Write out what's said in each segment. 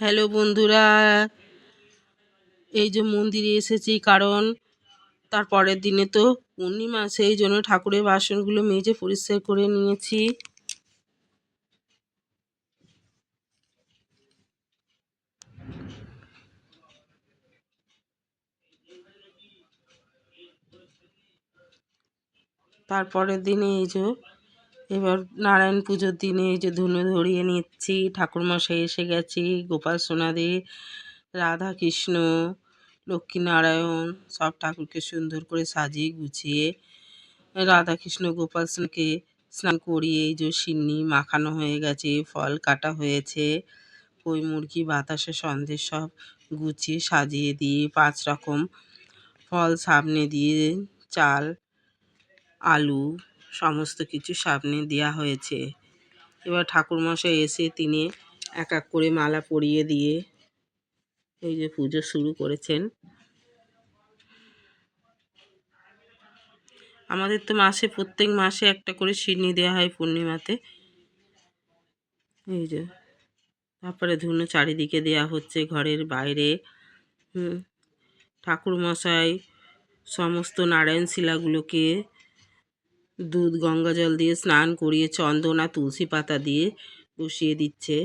Hello বন্ধুরা, এই যে মন্দিরে এসেছি কারণ তার পরের দিনে তো পূর্ণিমা, সেই জন্য ঠাকুরের বাসনগুলো মেজে পরিষ্কার করে নিয়েছি। তারপরের দিনে এই যে এবার নারায়ণ পুজোর দিনে এই যে ধুনো ধরিয়ে নিচ্ছি। ঠাকুরমশাই এসে গেছি, গোপাল সোনাদি, রাধা কৃষ্ণ, লক্ষ্মীনারায়ণ সব ঠাকুরকে সুন্দর করে সাজিয়ে গুছিয়ে রাধাকৃষ্ণ গোপাল সোনাকে স্নান করিয়ে এই যে সিন্নি মাখানো হয়ে গেছে, ফল কাটা হয়েছে, কই মুরগি বাতাসা সন্দেশ সব গুছিয়ে সাজিয়ে দিয়ে 5 রকম ফল সামনে দিয়ে, চাল আলু সমস্ত কিছু সামনে দেওয়া হয়েছে। এবার ঠাকুরমশাই এসে তিনি এক এক করে মালা পরিয়ে দিয়ে এই যে পুজো শুরু করেছেন। আমাদের তো প্রত্যেক মাসে একটা করে সিন্নি দেওয়া হয় পূর্ণিমাতে। এই যে তারপরে ধুনো চারিদিকে দেয়া হচ্ছে, ঘরের বাইরে। ঠাকুরমশাই সমস্ত নারায়ণ শিলাগুলোকে দুধ গঙ্গা জল দিয়ে স্নান করিয়ে চন্দন আর তুলসী পাতা দিয়ে বসিয়ে দিচ্ছে।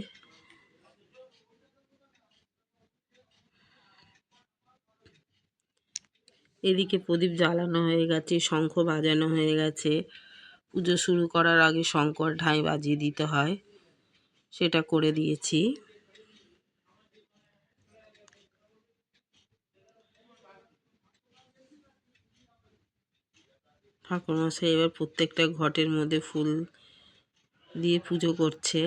এদিকে প্রদীপ জ্বালানো হয়ে গেছে, শঙ্খ বাজানো হয়ে গেছে। পুজো শুরু করার আগে শঙ্কর ঢাই বাজিয়ে দিতে হয়, সেটা করে দিয়েছি। ঠাকুরমশাই এবার প্রত্যেকটা ঘটের মধ্যে ফুল দিয়ে পুজো করছে।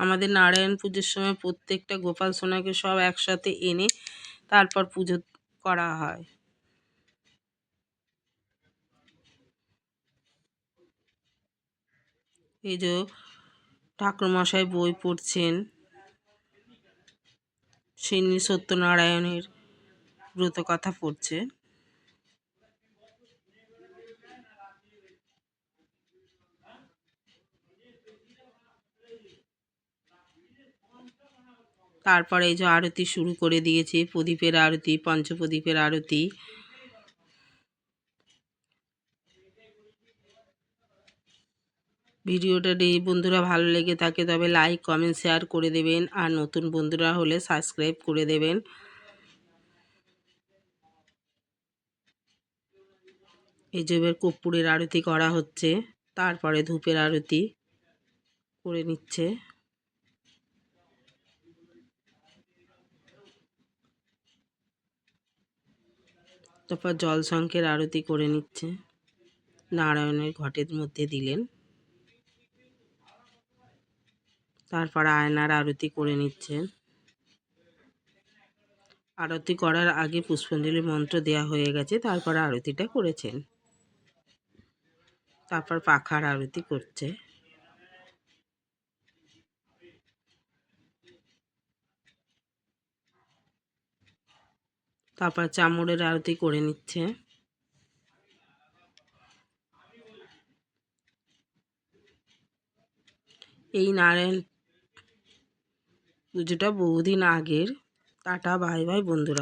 আমাদের নারায়ণ পুজোর সময় প্রত্যেকটা গোপাল সোনাকে সব একসাথে এনে তারপর পুজো করা হয়। এই যে ঠাকুরমশাই বই পড়ছেন, সিন্নি সত্যনারায়ণের ব্রত কথা পড়ছে। তারপরে এই যে আরতি শুরু করে দিয়েছে, প্রদীপের আরতি, পঞ্চপ্রদীপের আরতি। ভিডিওটা বন্ধুরা ভালো লেগে থাকে তবে লাইক কমেন্ট শেয়ার করে দেবেন, আর নতুন বন্ধুরা হলে সাবস্ক্রাইব করে দেবেন। এই যে এবার কর্পূরের আরতি করা হচ্ছে, তারপরে ধূপের আরতি করে নিচ্ছে। তারপর জল শঙ্খের আরতি করে নিচ্ছে, নারায়ণের ঘটের মধ্যে দিলেন। তারপর আয়নার আরতি করে নিচ্ছেন। আরতি করার আগে পুষ্পাঞ্জলি মন্ত্র দেয়া হয়ে গেছে, তারপর আরতিটা করেছেন। তারপর পাখার আরতি করছে। তারপর চামড়ের আরতি করে নিচ্ছে। এই নারায়ণ পুজোটা বহুদিন আগের। টাটা, বাই বাই বন্ধুরা।